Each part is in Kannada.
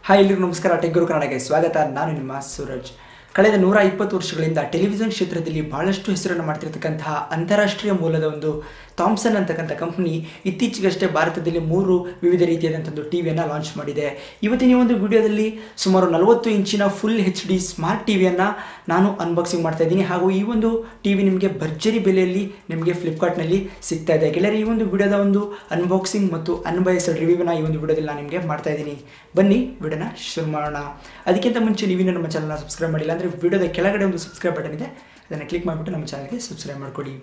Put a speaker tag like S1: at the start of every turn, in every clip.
S1: ಹಾಯ್ ಎಲ್ಲರಿಗೂ ನಮಸ್ಕಾರ. ಟೆಕ್ ಗುರು ಕನ್ನಡಕ್ಕೆ ಸ್ವಾಗತ. ನಾನು ನಿಮ್ಮ ಸೂರಜ್. ಕಳೆದ 120 ವರ್ಷಗಳಿಂದ ಟೆಲಿವಿಷನ್ ಕ್ಷೇತ್ರದಲ್ಲಿ ಬಹಳಷ್ಟು ಹೆಸರನ್ನು ಮಾಡ್ತಿರ್ತಕ್ಕಂತಹ ಅಂತಾರಾಷ್ಟ್ರೀಯ ಮೂಲದ ಒಂದು ಥಾಮ್ಸನ್ ಅಂತಕ್ಕಂಥ ಕಂಪನಿ ಇತ್ತೀಚೆಗಷ್ಟೇ ಭಾರತದಲ್ಲಿ 3 ವಿವಿಧ ರೀತಿಯಾದಂಥ ಒಂದು ಟಿವಿಯನ್ನು ಲಾಂಚ್ ಮಾಡಿದೆ. ಇವತ್ತಿನ ಒಂದು ವಿಡಿಯೋದಲ್ಲಿ ಸುಮಾರು 40 ಇಂಚಿನ ಫುಲ್ HD ಸ್ಮಾರ್ಟ್ ಟಿವಿಯನ್ನು ನಾನು ಅನ್ಬಾಕ್ಸಿಂಗ್ ಮಾಡ್ತಾ ಇದ್ದೀನಿ. ಹಾಗೂ ಈ ಒಂದು ಟಿವಿ ನಿಮಗೆ ಭರ್ಜರಿ ಬೆಲೆಯಲ್ಲಿ ನಿಮಗೆ ಫ್ಲಿಪ್ಕಾರ್ಟ್ನಲ್ಲಿ ಸಿಗ್ತಾ ಇದೆ. ಗೆಳೆಯರೆ, ಈ ಒಂದು ವಿಡಿಯೋದ ಒಂದು ಅನ್ಬಾಕ್ಸಿಂಗ್ ಮತ್ತು ಅನ್ಬಯಾಸ್ಡ್ ರಿವ್ಯೂನ ಈ ಒಂದು ವಿಡಿಯೋದಲ್ಲಿ ನಾನು ನಿಮಗೆ ಮಾಡ್ತಾ ಇದ್ದೀನಿ. ಬನ್ನಿ ವಿಡಿಯೋನ ಶುರು ಮಾಡೋಣ. ಅದಕ್ಕಿಂತ ಮುಂಚೆ ನೀವಿನ್ನೂ ನಮ್ಮ ಚಾನಲ್ನ ಸಬ್ಸ್ಕ್ರೈಬ್ ಮಾಡಿಲ್ಲ ಅಂದರೆ ವಿಡಿಯೋದ ಕೆಳಗಡೆ ಒಂದು ಸಬ್ಸ್ಕ್ರೈಬ್ ಬಟನ್ ಇದೆ, ಅದನ್ನು ಕ್ಲಿಕ್ ಮಾಡಿಬಿಟ್ಟು ನಮ್ಮ ಚಾನಲ್ಗೆ ಸಬ್ಸ್ಕ್ರೈಬ್ ಮಾಡಿಕೊಡಿ.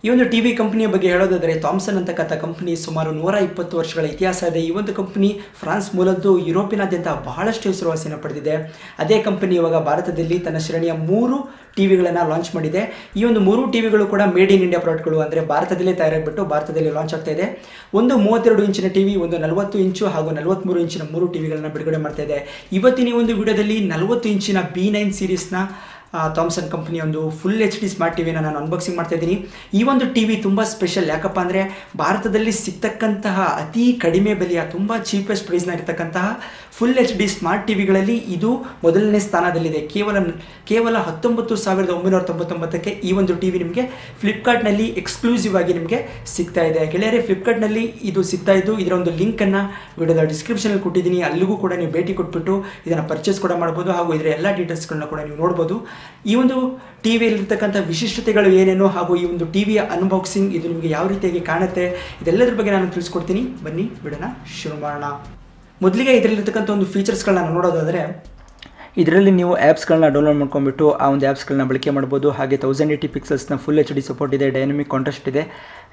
S1: ಈ ಒಂದು ಟಿವಿ ಕಂಪನಿಯ ಬಗ್ಗೆ ಹೇಳೋದಾದರೆ, ಥಾಮ್ಸನ್ ಅಂತಕ್ಕಂಥ ಕಂಪನಿ ಸುಮಾರು 120 ವರ್ಷಗಳ ಇತಿಹಾಸ ಇದೆ. ಈ ಒಂದು ಕಂಪನಿ ಫ್ರಾನ್ಸ್ ಮೂಲದ್ದು, ಯುರೋಪಿನಾದ್ಯಂತ ಬಹಳಷ್ಟು ಹೆಸರುವಾಸಿಯನ್ನು ಪಡೆದಿದೆ. ಅದೇ ಕಂಪನಿ ಇವಾಗ ಭಾರತದಲ್ಲಿ ತನ್ನ ಶ್ರೇಣಿಯ 3 ಟಿವಿಗಳನ್ನು ಲಾಂಚ್ ಮಾಡಿದೆ. ಈ ಒಂದು 3 ಟಿವಿಗಳು ಕೂಡ ಮೇಡ್ ಇನ್ ಇಂಡಿಯಾ ಪ್ರಾಡಕ್ಟ್ಗಳು, ಅಂದರೆ ಭಾರತದಲ್ಲೇ ತಯಾರಾಗಿಬಿಟ್ಟು ಭಾರತದಲ್ಲಿ ಲಾಂಚ್ ಆಗ್ತಾ ಇದೆ. ಒಂದು 32 ಇಂಚಿನ ಟಿವಿ, ಒಂದು 40 ಇಂಚು ಹಾಗೂ 43 ಇಂಚಿನ 3 ಟಿವಿಗಳನ್ನು ಬಿಡುಗಡೆ ಮಾಡ್ತಾ ಇದೆ. ಇವತ್ತಿನ ಈ ಒಂದು ವಿಡಿಯೋದಲ್ಲಿ 40 ಇಂಚಿನ B9 ಸೀರೀಸ್ನ ಥಾಮ್ಸನ್ ಕಂಪನಿ ಒಂದು ಫುಲ್ HD ಸ್ಮಾರ್ಟ್ ಟಿವಿನ ನಾನು ಅನ್ಬಾಕ್ಸಿಂಗ್ ಮಾಡ್ತಾ ಇದ್ದೀನಿ. ಈ ಒಂದು ಟಿವಿ ತುಂಬ ಸ್ಪೆಷಲ್. ಯಾಕಪ್ಪ ಅಂದರೆ ಭಾರತದಲ್ಲಿ ಸಿಗ್ತಕ್ಕಂತಹ ಅತಿ ಕಡಿಮೆ ಬೆಲೆಯ ತುಂಬ ಚೀಪೆಸ್ಟ್ ಪ್ರೈಸ್ನ ಇರತಕ್ಕಂತಹ ಫುಲ್ HD ಸ್ಮಾರ್ಟ್ ಟಿವಿಗಳಲ್ಲಿ ಇದು ಮೊದಲನೇ ಸ್ಥಾನದಲ್ಲಿದೆ. ಕೇವಲ 19,999ಕ್ಕೆ ಈ ಒಂದು ಟಿವಿ ನಿಮಗೆ ಫ್ಲಿಪ್ಕಾರ್ಟ್ನಲ್ಲಿ ಎಕ್ಸ್ಕ್ಲೂಸಿವ್ ಆಗಿ ನಿಮಗೆ ಸಿಗ್ತಾ ಇದೆ. ಗೆಳೆಯರೆ, ಫ್ಲಿಪ್ಕಾರ್ಟ್ನಲ್ಲಿ ಇದು ಸಿಗ್ತಾ ಇದ್ದು ಇದರ ಒಂದು ಲಿಂಕನ್ನು ವಿಡಿಯೋದ ಡಿಸ್ಕ್ರಿಪ್ಷನಲ್ಲಿ ಕೊಟ್ಟಿದ್ದೀನಿ. ಅಲ್ಲಿಗೂ ಕೂಡ ನೀವು ಭೇಟಿ ಕೊಟ್ಬಿಟ್ಟು ಇದನ್ನು ಪರ್ಚೇಸ್ ಕೂಡ ಮಾಡ್ಬೋದು, ಹಾಗೂ ಇದರ ಎಲ್ಲ ಡೀಟೇಲ್ಸ್ಗಳನ್ನ ಕೂಡ ನೀವು ನೋಡ್ಬೋದು. ಈ ಒಂದು ಟಿವಿಯಲ್ಲಿರ್ತಕ್ಕಂಥ ವಿಶಿಷ್ಟತೆಗಳು ಏನೇನು, ಹಾಗೂ ಈ ಒಂದು ಟಿವಿಯ ಅನ್ಬಾಕ್ಸಿಂಗ್ ಇದು ನಿಮಗೆ ಯಾವ ರೀತಿಯಾಗಿ ಕಾಣುತ್ತೆ, ಇದೆಲ್ಲದ್ರ ಬಗ್ಗೆ ನಾನು ತಿಳಿಸ್ಕೊಡ್ತೀನಿ. ಬನ್ನಿ ವಿಡಿಯೋನ ಶುರು ಮಾಡೋಣ. ಮೊದಲಿಗೆ ಇದರಲ್ಲಿರ್ತಕ್ಕಂಥ ಒಂದು ಫೀಚರ್ಸ್ಗಳನ್ನ ನೋಡೋದಾದರೆ, ಇದರಲ್ಲಿ ನೀವು ಆ್ಯಪ್ಸ್ಗಳನ್ನ ಡೌನ್ಲೋಡ್ ಮಾಡ್ಕೊಂಡ್ಬಿಟ್ಟು ಆ ಒಂದು ಆ್ಯಪ್ಸ್ಗಳನ್ನ ಬಳಕೆ ಮಾಡ್ಬೋದು. ಹಾಗೆ 1080 ಪಿಕ್ಸಲ್ಸ್ನ ಫುಲ್ HD ಸಪೋರ್ಟ್ ಇದೆ, ಡೈನಮಿಕ್ ಕಾಂಟ್ರಾಸ್ಟ್ ಇದೆ.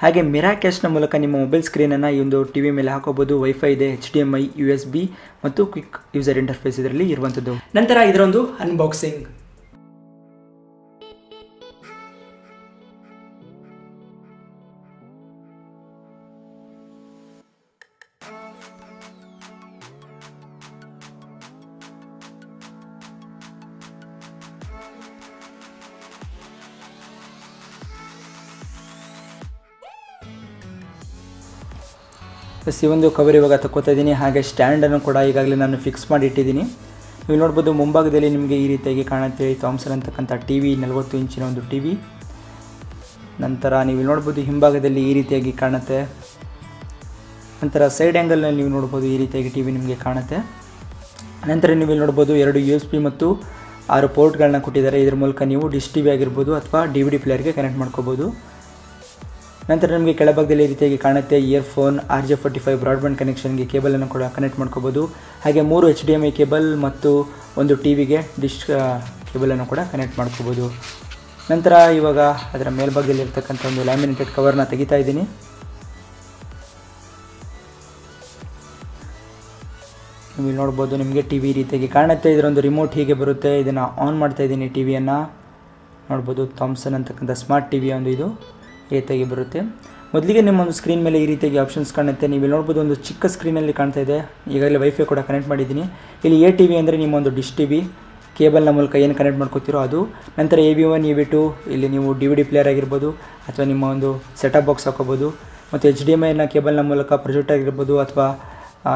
S1: ಹಾಗೆ ಮಿರಾಕ್ಯಾಸ್ಟ್ನ ಮೂಲಕ ನಿಮ್ಮ ಮೊಬೈಲ್ ಸ್ಕ್ರೀನನ್ನು ಈ ಒಂದು ಟಿವಿ ಮೇಲೆ ಹಾಕೋಬೋದು. ವೈಫೈ ಇದೆ, HDMI, USB ಮತ್ತು ಕ್ವಿಕ್ ಯೂಸರ್ ಇಂಟರ್ಫೇಸ್ ಇದರಲ್ಲಿ ಇರುವಂಥದ್ದು. ನಂತರ ಇದರೊಂದು ಅನ್ಬಾಕ್ಸಿಂಗ್. ಈ ಒಂದು ಕವರ್ ಇವಾಗ ತಗೋತಾ ಇದ್ದೀನಿ. ಹಾಗೆ ಸ್ಟ್ಯಾಂಡನ್ನು ಕೂಡ ಈಗಾಗಲೇ ನಾನು ಫಿಕ್ಸ್ ಮಾಡಿ ಇಟ್ಟಿದ್ದೀನಿ. ನೀವು ನೋಡ್ಬೋದು ಮುಂಭಾಗದಲ್ಲಿ ನಿಮಗೆ ಈ ರೀತಿಯಾಗಿ ಕಾಣುತ್ತೆ ಥಾಮ್ಸನ್ ಅಂತಕ್ಕಂಥ ಟಿವಿ, 40 ಇಂಚಿನ ಒಂದು ಟಿವಿ. ನಂತರ ನೀವು ನೋಡ್ಬೋದು ಹಿಂಭಾಗದಲ್ಲಿ ಈ ರೀತಿಯಾಗಿ ಕಾಣುತ್ತೆ. ನಂತರ ಸೈಡ್ ಆ್ಯಂಗಲ್ನಲ್ಲಿ ನೀವು ನೋಡ್ಬೋದು ಈ ರೀತಿಯಾಗಿ ಟಿವಿ ನಿಮಗೆ ಕಾಣುತ್ತೆ. ನಂತರ ನೀವು ನೋಡ್ಬೋದು 2 USB ಮತ್ತು 6 ಪೋರ್ಟ್ಗಳನ್ನ ಕೊಟ್ಟಿದ್ದಾರೆ. ಇದರ ಮೂಲಕ ನೀವು ಡಿಶ್ ಟಿವಿ ಆಗಿರ್ಬೋದು ಅಥವಾ DVD ಪ್ಲೇಯರ್ಗೆ ಕನೆಕ್ಟ್ ಮಾಡ್ಕೋಬೋದು. ನಂತರ ನಿಮಗೆ ಕೆಳಭಾಗದಲ್ಲಿ ಈ ರೀತಿಯಾಗಿ ಕಾಣುತ್ತೆ ಇಯರ್ಫೋನ್, RJ45 ಬ್ರಾಡ್ಬ್ಯಾಂಡ್ ಕನೆಕ್ಷನ್ಗೆ ಕೇಬಲನ್ನು ಕೂಡ ಕನೆಕ್ಟ್ ಮಾಡ್ಕೋಬೋದು. ಹಾಗೆ 3 HDMI ಕೇಬಲ್ ಮತ್ತು ಒಂದು ಟಿವಿಗೆ ಡಿಶ್ ಕೇಬಲನ್ನು ಕೂಡ ಕನೆಕ್ಟ್ ಮಾಡ್ಕೋಬೋದು. ನಂತರ ಇವಾಗ ಅದರ ಮೇಲ್ಭಾಗದಲ್ಲಿ ಇರ್ತಕ್ಕಂಥ ಒಂದು ಲ್ಯಾಮಿನೇಟೆಡ್ ಕವರ್ನ ತೆಗಿತಾ ಇದ್ದೀನಿ. ನೀವು ನೋಡ್ಬೋದು ನಿಮಗೆ ಟಿವಿ ಈ ರೀತಿಯಾಗಿ ಕಾಣುತ್ತೆ. ಇದರೊಂದು ರಿಮೋಟ್ ಹೀಗೆ ಬರುತ್ತೆ. ಇದನ್ನು ಆನ್ ಮಾಡ್ತಾ ಇದ್ದೀನಿ. ಟಿವಿಯನ್ನು ನೋಡ್ಬೋದು, ಥಾಮ್ಸನ್ ಅಂತಕ್ಕಂಥ ಸ್ಮಾರ್ಟ್ ಟಿವಿಯ ಒಂದು ಇದು ಈ ರೀತಿಯಾಗಿ ಬರುತ್ತೆ. ಮೊದಲಿಗೆ ನಿಮ್ಮೊಂದು ಸ್ಕ್ರೀನ್ ಮೇಲೆ ಈ ರೀತಿಯಾಗಿ ಆಪ್ಷನ್ಸ್ ಕಾಣುತ್ತೆ. ನೀವು ನೋಡ್ಬೋದು ಒಂದು ಚಿಕ್ಕ ಸ್ಕ್ರೀನಲ್ಲಿ ಕಾಣ್ತಾ ಇದೆ. ಈಗಾಗಲೇ ವೈಫೈ ಕೂಡ ಕನೆಕ್ಟ್ ಮಾಡಿದ್ದೀನಿ. ಇಲ್ಲಿ ATV ಅಂದರೆ ನಿಮ್ಮ ಒಂದು ಡಿಶ್ ಟಿವಿ ಕೇಬಲ್ನ ಮೂಲಕ ಏನು ಕನೆಕ್ಟ್ ಮಾಡ್ಕೋತೀರೋ ಅದು. ನಂತರ AV1, AV2 ಇಲ್ಲಿ ನೀವು DVD ಪ್ಲೇಯರ್ ಆಗಿರ್ಬೋದು ಅಥವಾ ನಿಮ್ಮ ಒಂದು ಸೆಟಪ್ ಬಾಕ್ಸ್ ಹಾಕೋಬೋದು. ಮತ್ತು HDMIನ ಕೇಬಲ್ನ ಮೂಲಕ ಪ್ರೊಜೆಕ್ಟ್ ಆಗಿರ್ಬೋದು ಅಥವಾ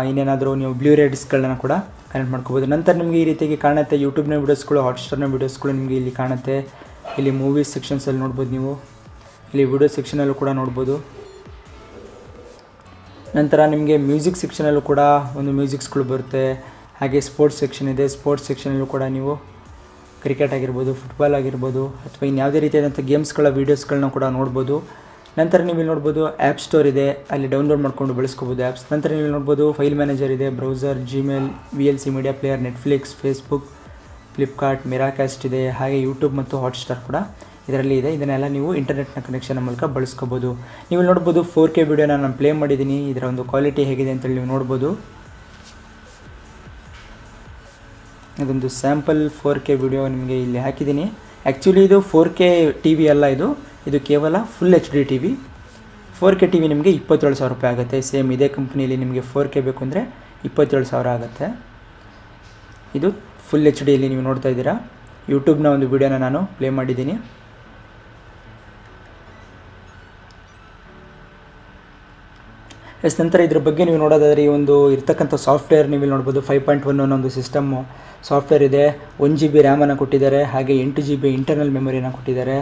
S1: ಇನ್ನೇನಾದರೂ ನೀವು Blu-ray ಡಿಸ್ಕ್ಗಳನ್ನ ಕೂಡ ಕನೆಕ್ಟ್ ಮಾಡ್ಕೋಬೋದು. ನಂತರ ನಿಮಗೆ ಈ ರೀತಿಯಾಗಿ ಕಾಣುತ್ತೆ ಯೂಟ್ಯೂಬ್ನ ವೀಡಿಯೋಸ್ಗಳು, ಹಾಟ್ಸ್ಟಾರ್ನ ವೀಡಿಯೋಸ್ಗಳು ನಿಮಗೆ ಇಲ್ಲಿ ಕಾಣುತ್ತೆ. ಇಲ್ಲಿ ಮೂವೀಸ್ ಸೆಕ್ಷನ್ಸಲ್ಲಿ ನೋಡ್ಬೋದು, ನೀವು ಇಲ್ಲಿ ವಿಡಿಯೋ ಸೆಕ್ಷನಲ್ಲೂ ಕೂಡ ನೋಡ್ಬೋದು. ನಂತರ ನಿಮಗೆ ಮ್ಯೂಸಿಕ್ ಸೆಕ್ಷನಲ್ಲೂ ಕೂಡ ಒಂದು ಮ್ಯೂಸಿಕ್ಸ್ಗಳು ಬರುತ್ತೆ. ಹಾಗೆ ಸ್ಪೋರ್ಟ್ಸ್ ಸೆಕ್ಷನ್ ಇದೆ. ಸ್ಪೋರ್ಟ್ಸ್ ಸೆಕ್ಷನಲ್ಲೂ ಕೂಡ ನೀವು ಕ್ರಿಕೆಟ್ ಆಗಿರ್ಬೋದು, ಫುಟ್ಬಾಲ್ ಆಗಿರ್ಬೋದು ಅಥವಾ ಇನ್ಯಾವುದೇ ರೀತಿಯಾದಂಥ ಗೇಮ್ಸ್ಗಳ ವೀಡಿಯೋಸ್ಗಳನ್ನ ಕೂಡ ನೋಡ್ಬೋದು. ನಂತರ ನೀವು ಇಲ್ಲಿ ನೋಡ್ಬೋದು ಆ್ಯಪ್ ಸ್ಟೋರ್ ಇದೆ, ಅಲ್ಲಿ ಡೌನ್ಲೋಡ್ ಮಾಡ್ಕೊಂಡು ಬಳಸ್ಕೋಬೋದು ಆ್ಯಪ್ಸ್. ನಂತರ ನೀವು ನೋಡ್ಬೋದು ಫೈಲ್ ಮ್ಯಾನೇಜರ್ ಇದೆ, browser, Gmail, VLC media player, Netflix, Facebook, Flipkart, Miracast ಇದೆ. ಹಾಗೆ ಯೂಟ್ಯೂಬ್ ಮತ್ತು ಹಾಟ್ಸ್ಟಾರ್ ಕೂಡ ಇದರಲ್ಲಿ ಇದೆ. ಇದನ್ನೆಲ್ಲ ನೀವು ಇಂಟರ್ನೆಟ್ನ ಕನೆಕ್ಷನ್ ಮೂಲಕ ಬಳಸ್ಕೋಬೋದು. ನೀವು ನೋಡ್ಬೋದು 4K ವಿಡಿಯೋನ ನಾನು ಪ್ಲೇ ಮಾಡಿದ್ದೀನಿ. ಇದರ ಒಂದು ಕ್ವಾಲಿಟಿ ಹೇಗಿದೆ ಅಂತೇಳಿ ನೀವು ನೋಡ್ಬೋದು. ಇದೊಂದು ಸ್ಯಾಂಪಲ್ 4K ವಿಡಿಯೋ ನಿಮಗೆ ಇಲ್ಲಿ ಹಾಕಿದ್ದೀನಿ. ಆ್ಯಕ್ಚುಲಿ ಇದು 4K ಟಿವಿ ಅಲ್ಲ, ಇದು ಕೇವಲ full HD TV. 4K TV ನಿಮಗೆ 27,000 ರೂಪಾಯಿ ಆಗುತ್ತೆ. ಸೇಮ್ ಇದೇ ಕಂಪ್ನಿಯಲ್ಲಿ ನಿಮಗೆ 4K ಬೇಕು ಅಂದರೆ 27,000 ಆಗುತ್ತೆ. ಇದು ಫುಲ್ HDಯಲ್ಲಿ ನೀವು ನೋಡ್ತಾ ಇದ್ದೀರಾ. ಯೂಟ್ಯೂಬ್ನ ಒಂದು ವಿಡಿಯೋನ ನಾನು ಪ್ಲೇ ಮಾಡಿದ್ದೀನಿ. ನಂತರ ಇದ್ರ ಬಗ್ಗೆ ನೀವು ನೋಡೋದಾದರೆ ಈ ಒಂದು ಇರ್ತಕ್ಕಂಥ ಸಾಫ್ಟ್ವೇರ್ ನೀವು ನೋಡ್ಬೋದು 5.1 ಅನ್ನೋ ಒಂದು ಸಿಸ್ಟಮ್ ಸಾಫ್ಟ್ವೇರ್ ಇದೆ. 1 GB ರ್ಯಾಮನ್ನು ಕೊಟ್ಟಿದ್ದಾರೆ, ಹಾಗೆ 8 GB ಇಂಟರ್ನಲ್ ಮೆಮೊರಿಯನ್ನು ಕೊಟ್ಟಿದ್ದಾರೆ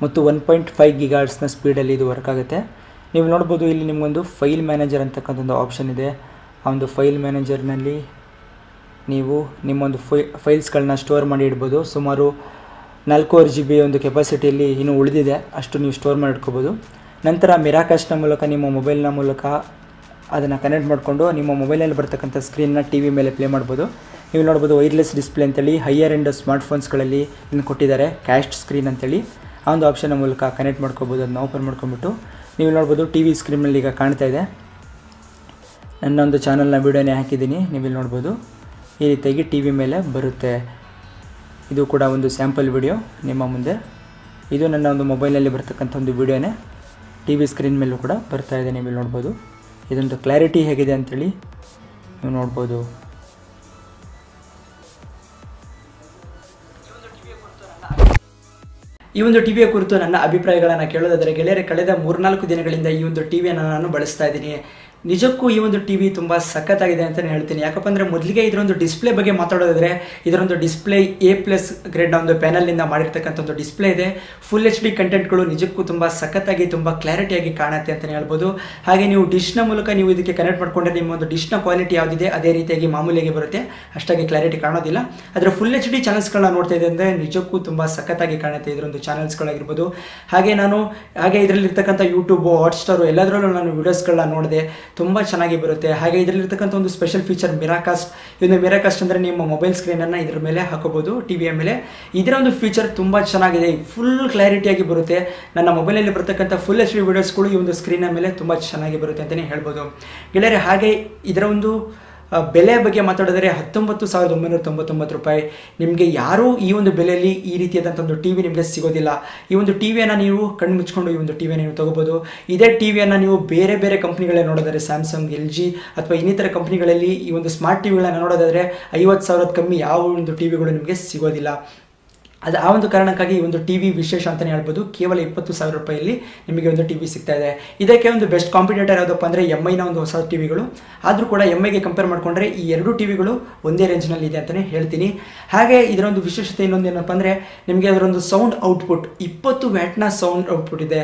S1: ಮತ್ತು 1.5 GHz ಸ್ಪೀಡಲ್ಲಿ ಇದು ವರ್ಕ್ ಆಗುತ್ತೆ. ನೀವು ನೋಡ್ಬೋದು ಇಲ್ಲಿ ನಿಮಗೊಂದು ಫೈಲ್ ಮ್ಯಾನೇಜರ್ ಅಂತಕ್ಕಂಥ ಒಂದು ಆಪ್ಷನ್ ಇದೆ. ಆ ಒಂದು ಫೈಲ್ ಮ್ಯಾನೇಜರ್ನಲ್ಲಿ ನೀವು ನಿಮ್ಮೊಂದು ಫೈಲ್ಸ್ಗಳನ್ನ ಸ್ಟೋರ್ ಮಾಡಿ ಇಡ್ಬೋದು. ಸುಮಾರು 4.5 GB ಒಂದು ಕೆಪಾಸಿಟಿಯಲ್ಲಿ ಇನ್ನೂ ಉಳಿದಿದೆ, ಅಷ್ಟು ನೀವು ಸ್ಟೋರ್ ಮಾಡಿ ಇಟ್ಕೋಬೋದು. ನಂತರ ಮಿರಾಕಾಸ್ಟ್ನ ಮೂಲಕ ನಿಮ್ಮ ಮೊಬೈಲ್ನ ಮೂಲಕ ಅದನ್ನು ಕನೆಕ್ಟ್ ಮಾಡಿಕೊಂಡು ನಿಮ್ಮ ಮೊಬೈಲಲ್ಲಿ ಬರ್ತಕ್ಕಂಥ ಸ್ಕ್ರೀನ್ನ ಟಿ ವಿ ಮೇಲೆ ಪ್ಲೇ ಮಾಡ್ಬೋದು. ನೀವು ನೋಡ್ಬೋದು ವೈರ್ಲೆಸ್ ಡಿಸ್ಪ್ಲೇ ಅಂತೇಳಿ ಹೈಯರ್ ಎಂಡ್ ಸ್ಮಾರ್ಟ್ಫೋನ್ಸ್ಗಳಲ್ಲಿ ಇನ್ನು ಕೊಟ್ಟಿದ್ದಾರೆ, ಕ್ಯಾಸ್ಟ್ ಸ್ಕ್ರೀನ್ ಅಂತೇಳಿ. ಆ ಒಂದು ಆಪ್ಷನ್ನ ಮೂಲಕ ಕನೆಕ್ಟ್ ಮಾಡ್ಕೋಬೋದು. ಅದನ್ನ ಓಪನ್ ಮಾಡ್ಕೊಂಬಿಟ್ಟು ನೀವು ನೋಡ್ಬೋದು ಟಿ ವಿ ಸ್ಕ್ರೀನಲ್ಲಿ ಈಗ ಕಾಣ್ತಾ ಇದೆ. ನನ್ನ ಒಂದು ಚಾನಲ್ನ ವೀಡಿಯೋನೇ ಹಾಕಿದ್ದೀನಿ, ನೀವು ಇಲ್ಲಿ ನೋಡ್ಬೋದು ಈ ರೀತಿಯಾಗಿ ಟಿ ವಿ ಮೇಲೆ ಬರುತ್ತೆ. ಇದು ಕೂಡ ಒಂದು ಸ್ಯಾಂಪಲ್ ವಿಡಿಯೋ ನಿಮ್ಮ ಮುಂದೆ. ಇದು ನನ್ನ ಒಂದು ಮೊಬೈಲಲ್ಲಿ ಬರ್ತಕ್ಕಂಥ ಒಂದು ವಿಡಿಯೋನೇ ಟಿ ವಿ ಸ್ಕ್ರೀನ್ ಮೇಲೂ ಕೂಡ ಬರ್ತಾ ಇದೆ, ನೀವು ಇಲ್ಲಿ ನೋಡ್ಬೋದು. ಇದೊಂದು ಕ್ಲಾರಿಟಿ ಹೇಗಿದೆ ಅಂಥೇಳಿ ನೀವು ನೋಡ್ಬೋದು. ಈ ಒಂದು ಟಿವಿಯ ಕುರಿತು ನನ್ನ ಅಭಿಪ್ರಾಯಗಳನ್ನು ಕೇಳೋದಾದರೆ ಗೆಳೆಯರೆ, ಕಳೆದ 3-4 ದಿನಗಳಿಂದ ಈ ಒಂದು ಟಿವಿಯನ್ನು ನಾನು ಬಳಸ್ತಾ ಇದ್ದೀನಿ. ನಿಜಕ್ಕೂ ಈ ಒಂದು ಟಿ ವಿ ತುಂಬ ಸಖತ್ತಾಗಿದೆ ಅಂತಲೇ ಹೇಳ್ತೀನಿ. ಯಾಕಪ್ಪ ಅಂದರೆ ಮೊದಲಿಗೆ ಇದರೊಂದು ಡಿಸ್ಪ್ಲೇ ಬಗ್ಗೆ ಮಾತಾಡೋದಾದರೆ ಇದರೊಂದು ಡಿಸ್ಪ್ಲೇ A+ ಗ್ರೇಡ್ನ ಒಂದು ಪ್ಯಾನಲ್ನಿಂದ ಮಾಡಿರ್ತಕ್ಕಂಥ ಒಂದು ಡಿಸ್ಪ್ಲೇ ಇದೆ. ಫುಲ್ HD ಕಂಟೆಂಟ್ಗಳು ನಿಜಕ್ಕೂ ತುಂಬ ಸಖತ್ತಾಗಿ ತುಂಬ ಕ್ಲಾರಿಟಿಯಾಗಿ ಕಾಣುತ್ತೆ ಅಂತಲೇ ಹೇಳ್ಬೋದು. ಹಾಗೆ ನೀವು ಡಿಶ್ನ ಮೂಲಕ ನೀವು ಇದಕ್ಕೆ ಕನೆಕ್ಟ್ ಮಾಡಿಕೊಂಡ್ರೆ ನಿಮ್ಮ ಒಂದು ಡಿಶ್ನ ಕ್ವಾಲಿಟಿ ಯಾವುದಿದೆ ಅದೇ ರೀತಿಯಾಗಿ ಮಾಮೂಲಿಯಾಗಿ ಬರುತ್ತೆ, ಅಷ್ಟಾಗಿ ಕ್ಲಾರಿಟಿ ಕಾಣೋದಿಲ್ಲ. ಅದರ ಫುಲ್ HD ಚಾನಲ್ಸ್ಗಳನ್ನ ನೋಡ್ತಾ ಇದೆ ಅಂದರೆ ನಿಜಕ್ಕೂ ತುಂಬ ಸಖತ್ತಾಗಿ ಕಾಣುತ್ತೆ ಇದರೊಂದು ಚಾನಲ್ಸ್ಗಳಾಗಿರ್ಬೋದು. ಹಾಗೆ ಇದರಲ್ಲಿರ್ತಕ್ಕಂಥ ಯೂಟ್ಯೂಬು, ಹಾಟ್ಸ್ಟಾರು ಎಲ್ಲದರಲ್ಲೂ ನಾನು ವೀಡಿಯೋಸ್ಗಳನ್ನ ನೋಡಿದೆ, ತುಂಬ ಚೆನ್ನಾಗಿ ಬರುತ್ತೆ. ಹಾಗೆ ಇದರಲ್ಲಿರ್ತಕ್ಕಂಥ ಒಂದು ಸ್ಪೆಷಲ್ ಫೀಚರ್ ಮಿರಾಕಾಸ್ಟ್. ಇದೊಂದು ಮಿರಾಕಾಸ್ಟ್ ಅಂದರೆ ನಿಮ್ಮ ಮೊಬೈಲ್ ಸ್ಕ್ರೀನನ್ನು ಇದರ ಮೇಲೆ ಹಾಕೋಬೋದು, ಟಿ ವಿಯ ಮೇಲೆ. ಇದರ ಒಂದು ಫೀಚರ್ ತುಂಬ ಚೆನ್ನಾಗಿದೆ, ಫುಲ್ ಕ್ಲಾರಿಟಿಯಾಗಿ ಬರುತ್ತೆ. ನನ್ನ ಮೊಬೈಲಲ್ಲಿ ಬರ್ತಕ್ಕಂಥ ಫುಲ್ HD ವೀಡಿಯೋಸ್ಗಳು ಈ ಒಂದು ಸ್ಕ್ರೀನ್ನ ಮೇಲೆ ತುಂಬ ಚೆನ್ನಾಗಿ ಬರುತ್ತೆ ಅಂತಲೇ ಹೇಳ್ಬೋದು ಗೆಳೆಯರೆ. ಹಾಗೆ ಇದರ ಒಂದು ಬೆಲೆ ಬಗ್ಗೆ ಮಾತಾಡಿದರೆ 19,999 ರೂಪಾಯಿ. ನಿಮಗೆ ಯಾರೂ ಈ ಒಂದು ಬೆಲೆಯಲ್ಲಿ ಈ ರೀತಿಯಾದಂಥ ಒಂದು ಟಿ ವಿ ನಿಮಗೆ ಸಿಗೋದಿಲ್ಲ. ಈ ಒಂದು ಟಿ ವಿಯನ್ನು ನೀವು ಕಣ್ಣು ಮುಚ್ಕೊಂಡು ಈ ಒಂದು ಟಿ ವಿಯನ್ನು ನೀವು ತೊಗೋಬೋದು. ಇದೇ ಟಿ ವಿಯನ್ನು ನೀವು ಬೇರೆ ಬೇರೆ ಕಂಪ್ನಿಗಳೇ ನೋಡೋದಾದರೆ ಸ್ಯಾಮ್ಸಂಗ್, LG ಅಥವಾ ಇನ್ನಿತರ ಕಂಪ್ನಿಗಳಲ್ಲಿ ಈ ಒಂದು ಸ್ಮಾರ್ಟ್ ಟಿ ವಿಗಳನ್ನು ನೋಡೋದಾದರೆ 50,000 ಕಮ್ಮಿ ಯಾವ ಒಂದು ಟಿ ವಿಗಳು ನಿಮಗೆ ಸಿಗೋದಿಲ್ಲ. ಆ ಒಂದು ಕಾರಣಕ್ಕಾಗಿ ಈ ಒಂದು ಟಿ ವಿ ವಿಶೇಷ ಅಂತಲೇ ಹೇಳ್ಬೋದು. ಕೇವಲ 20,000 ರೂಪಾಯಿಯಲ್ಲಿ ನಿಮಗೆ ಒಂದು ಟಿ ವಿ ಸಿಗ್ತಾ ಇದೆ. ಇದಕ್ಕೆ ಒಂದು ಬೆಸ್ಟ್ ಕಾಂಪಿಟೇಟರ್ ಯಾವುದಪ್ಪ ಅಂದರೆ MIನ ಒಂದು ಹೊಸ ಟಿ ವಿಗಳು. ಆದರೂ ಕೂಡ MIಗೆ ಕಂಪೇರ್ ಮಾಡಿಕೊಂಡ್ರೆ ಈ 2 ಟಿ ವಿಗಳು ಒಂದೇ ರೇಂಜ್ನಲ್ಲಿ ಇದೆ ಅಂತಲೇ ಹೇಳ್ತೀನಿ. ಹಾಗೆ ಇದರ ಒಂದು ವಿಶೇಷತೆ ಇನ್ನೊಂದು ಏನಪ್ಪ ಅಂದರೆ ನಿಮಗೆ ಅದರೊಂದು ಸೌಂಡ್ ಔಟ್ಪುಟ್ 20 ವ್ಯಾಟ್ನ ಸೌಂಡ್ ಔಟ್ಪುಟ್ ಇದೆ.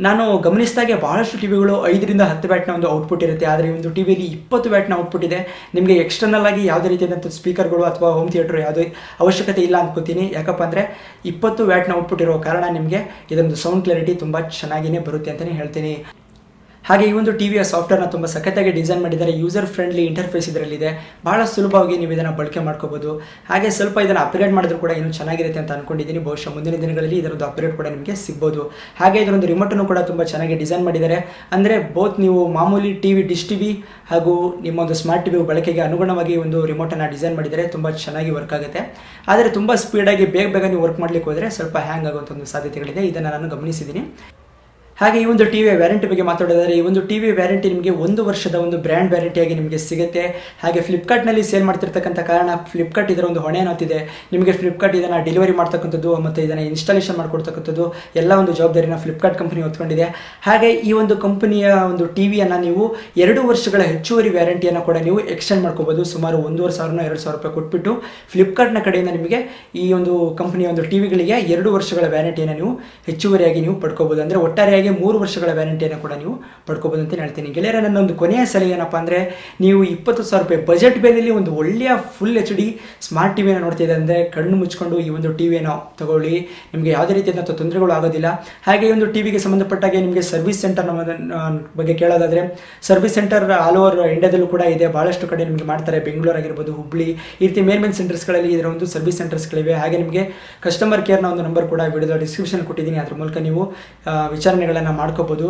S1: ನಾನು ಗಮನಿಸಿದಾಗೆ ಭಾಳಷ್ಟು ಟಿ ವಿಗಳು 5ರಿಂದ 10 ವ್ಯಾಟ್ನ ಒಂದು ಔಟ್ಪುಟ್ ಇರುತ್ತೆ, ಆದರೆ ಈ ಒಂದು ಟಿ ವಿಯಲ್ಲಿ 20 ವ್ಯಾಟ್ನ ಔಟ್ಪುಟ್ ಇದೆ. ನಿಮಗೆ ಎಕ್ಸ್ಟರ್ನಲ್ ಆಗಿ ಯಾವುದೇ ರೀತಿಯಾದಂಥ ಸ್ಪೀಕರ್ಗಳು ಅಥವಾ ಹೋಮ್ ಥಿಯೇಟರ್ ಯಾವುದೇ ಅವಶ್ಯಕತೆ ಇಲ್ಲ ಅಂದ್ಕೋತೀನಿ. ಯಾಕಪ್ಪ ಅಂದರೆ 20 ವ್ಯಾಟ್ನ ಔಟ್ಪುಟ್ ಇರೋ ಕಾರಣ ನಿಮಗೆ ಇದೊಂದು ಸೌಂಡ್ ಕ್ಲಾರಿಟಿ ತುಂಬ ಚೆನ್ನಾಗಿಯೇ ಬರುತ್ತೆ ಅಂತಲೇ ಹೇಳ್ತೀನಿ. ಹಾಗೆ ಈ ಒಂದು ಟಿ ವಿಯ ಸಾಫ್ಟ್ವೇರ್ನ ತುಂಬ ಸಖತ್ತಾಗಿ ಡಿಸೈನ್ ಮಾಡಿದ್ದಾರೆ. ಯೂಸರ್ ಫ್ರೆಂಡ್ಲಿ ಇಂಟರ್ಫೇಸ್ ಇದರಲ್ಲಿದೆ, ಭಾಳ ಸುಲಭವಾಗಿ ನೀವು ಇದನ್ನು ಬಳಕೆ ಮಾಡ್ಕೋಬೋದು. ಹಾಗೆ ಸ್ವಲ್ಪ ಇದನ್ನು ಅಪ್ಗ್ರೇಡ್ ಮಾಡಿದ್ರು ಕೂಡ ಇನ್ನೂ ಚೆನ್ನಾಗಿರುತ್ತೆ ಅಂತ ಅಂದ್ಕೊಂಡಿದ್ದೀನಿ. ಬಹುಶಃ ಮುಂದಿನ ದಿನಗಳಲ್ಲಿ ಇದರದ್ದು ಅಪ್ಗ್ರೇಡ್ ಕೂಡ ನಿಮಗೆ ಸಿಗ್ಬೋದು. ಹಾಗೆ ಇದರೊಂದು ರಿಮೋಟನ್ನು ಕೂಡ ತುಂಬ ಚೆನ್ನಾಗಿ ಡಿಸೈನ್ ಮಾಡಿದ್ದಾರೆ. ಅಂದರೆ ಬೋತ್ ನೀವು ಮಾಮೂಲಿ T V, dish T V ಹಾಗೂ ನಿಮ್ಮೊಂದು ಸ್ಮಾರ್ಟ್ ಟಿ ವಿ ಬಳಕೆಗೆ ಅನುಗುಣವಾಗಿ ಒಂದು ರಿಮೋಟನ್ನು ಡಿಸೈನ್ ಮಾಡಿದ್ದಾರೆ. ತುಂಬ ಚೆನ್ನಾಗಿ ವರ್ಕ್ ಆಗುತ್ತೆ. ಆದರೆ ತುಂಬ ಸ್ಪೀಡಾಗಿ ಬೇಗ ನೀವು ವರ್ಕ್ ಮಾಡಲಿಕ್ಕೆ ಹೋದರೆ ಸ್ವಲ್ಪ ಹ್ಯಾಂಗ್ ಆಗುವಂಥ ಒಂದು ಸಾಧ್ಯತೆಗಳಿದೆ, ಇದನ್ನು ನಾನು ಗಮನಿಸಿದ್ದೀನಿ. ಹಾಗೆ ಈ ಒಂದು ಟಿ ವಿಯ ವ್ಯಾರಂಟಿ ಬಗ್ಗೆ ಮಾತಾಡೋದಾದರೆ ಈ ಒಂದು ಟಿ ವಿ ವ್ಯಾರಂಟಿ ನಿಮಗೆ 1 ವರ್ಷದ ಒಂದು ಬ್ರ್ಯಾಂಡ್ ವ್ಯಾರಂಟಿಯಾಗಿ ನಿಮಗೆ ಸಿಗುತ್ತೆ. ಹಾಗೆ ಫ್ಲಿಪ್ಕಾರ್ಟ್ನಲ್ಲಿ ಸೇಲ್ ಮಾಡ್ತಿರ್ತಕ್ಕಂಥ ಕಾರಣ ಫ್ಲಿಪ್ಕಾರ್ಟ್ ಇದರ ಒಂದು ಹೊಣೆ ಅನ್ನೋತಿದೆ. ನಿಮಗೆ ಫ್ಲಿಪ್ಕಾರ್ಟ್ ಇದನ್ನು ಡೆಲಿವರಿ ಮಾಡ್ತಕ್ಕಂಥದ್ದು ಮತ್ತು ಇದನ್ನು ಇನ್ಸ್ಟಾಲೇಷನ್ ಮಾಡಿಕೊಡ್ತಕ್ಕಂಥದ್ದು ಎಲ್ಲ ಒಂದು ಜವಾಬ್ದಾರಿನ ಫ್ಲಿಪ್ಕಾರ್ಟ್ ಕಂಪನಿ ಹೊತ್ಕೊಂಡಿದೆ. ಹಾಗೆ ಈ ಒಂದು ಕಂಪನಿಯ ಒಂದು ಟಿ ವಿಯನ್ನು ನೀವು 2 ವರ್ಷಗಳ ಹೆಚ್ಚುವರಿ ವ್ಯಾರಂಟಿಯನ್ನು ಕೂಡ ನೀವು ಎಕ್ಸ್ಟೆಂಡ್ ಮಾಡ್ಕೋಬೋದು. ಸುಮಾರು 1,500-2,000 ರೂಪಾಯಿ ಕೊಟ್ಬಿಟ್ಟು ಫ್ಲಿಪ್ಕಾರ್ಟ್ನ ಕಡೆಯಿಂದ ನಿಮಗೆ ಈ ಒಂದು ಕಂಪನಿಯ ಒಂದು ಟಿ ವಿಗಳಿಗೆ 2 ವರ್ಷಗಳ ವ್ಯಾರಂಟಿಯನ್ನು ನೀವು ಹೆಚ್ಚುವರಿಯಾಗಿ ನೀವು ಪಡ್ಕೋಬೋದು. ಅಂದರೆ ಒಟ್ಟಾರೆಯಾಗಿ 3 ವರ್ಷಗಳ ವ್ಯಾರಂಟಿಯನ್ನು ಕೂಡ ನೀವು ಪಡ್ಕೋಬಹುದು ಅಂತ ಹೇಳ್ತೀನಿ ಗೆಳೆಯರೆ. ನನ್ನ ಒಂದು ಕೊನೆಯ ಸಲಹೆ ಏನಪ್ಪ ಅಂದರೆ ನೀವು 20,000 ರೂಪಾಯಿ ಬಜೆಟ್ ಬೆಲೆಯಲ್ಲಿ ಒಂದು ಒಳ್ಳೆಯ ಫುಲ್ HD ಸ್ಮಾರ್ಟ್ ಟಿ ವಿಯನ್ನು ನೋಡ್ತಿದೆ ಅಂದರೆ ಕಣ್ಣು ಮುಚ್ಕೊಂಡು ಈ ಒಂದು ಟಿ ವಿಯನ್ನು ತಗೊಳ್ಳಿ, ನಿಮಗೆ ಯಾವುದೇ ರೀತಿಯಾದಂಥ ತೊಂದರೆಗಳು ಆಗೋದಿಲ್ಲ. ಹಾಗೆ ಈ ಒಂದು ಟಿ ವಿಗೆ ಸಂಬಂಧಪಟ್ಟಾಗೆ ನಿಮಗೆ ಸರ್ವಿಸ್ ಸೆಂಟರ್ ಬಗ್ಗೆ ಕೇಳೋದಾದರೆ ಸರ್ವಿಸ್ ಸೆಂಟರ್ ಆಲ್ ಓವರ್ ಇಂಡಿಯಾದಲ್ಲೂ ಕೂಡ ಇದೆ, ಭಾಳಷ್ಟು ಕಡೆ ನಿಮಗೆ ಮಾಡ್ತಾರೆ. ಬೆಂಗಳೂರು ಆಗಿರ್ಬೋದು, ಹುಬ್ಳಿ, ಈ ರೀತಿ ಮೇನ್ ಸೆಂಟರ್ಸ್ಗಳಲ್ಲಿ ಇದರ ಒಂದು ಸರ್ವಿಸ್ ಸೆಂಟರ್ಸ್ಗಳಿವೆ. ಹಾಗೆ ನಿಮಗೆ ಕಸ್ಟಮರ್ ಕೇರ್ನ ಒಂದು ನಂಬರ್ ಕೂಡ ವಿಡಿಯೋದ ಡಿಸ್ಕ್ರಿಪ್ಷನ್ ಕೊಟ್ಟಿದ್ದೀನಿ, ಅದ್ರ ಮೂಲಕ ನೀವು ವಿಚಾರಣೆಗಳನ್ನು ಮಾಡ್ಕೋಬೋದು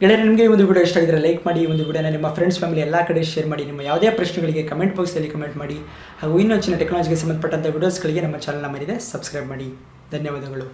S1: ಗೆಳೆಯರೆ. ನಿಮಗೆ ಈ ಒಂದು ವಿಡಿಯೋ ಇಷ್ಟ ಆಗಿದ್ರೆ ಲೈಕ್ ಮಾಡಿ, ಈ ಒಂದು ವಿಡಿಯೋನ ನಿಮ್ಮ ಫ್ರೆಂಡ್ಸ್ ಫ್ಯಾಮಿಲಿ ಎಲ್ಲ ಕಡೆ ಶೇರ್ ಮಾಡಿ. ನಿಮ್ಮ ಯಾವುದೇ ಪ್ರಶ್ನೆಗಳಿಗೆ ಕಮೆಂಟ್ ಬಾಕ್ಸಲ್ಲಿ ಕಮೆಂಟ್ ಮಾಡಿ. ಹಾಗೂ ಇನ್ನೂ ಹೆಚ್ಚಿನ ಟೆಕ್ನಾಲಜಿಗೆ ಸಂಬಂಧಪಟ್ಟಂಥ ವಿಡಿಯೋಸ್ಗಳಿಗೆ ನಮ್ಮ ಚಾನಲ್ನ ಮರಿದೆ ಸಬ್ಸ್ಕ್ರೈಬ್ ಮಾಡಿ. ಧನ್ಯವಾದಗಳು.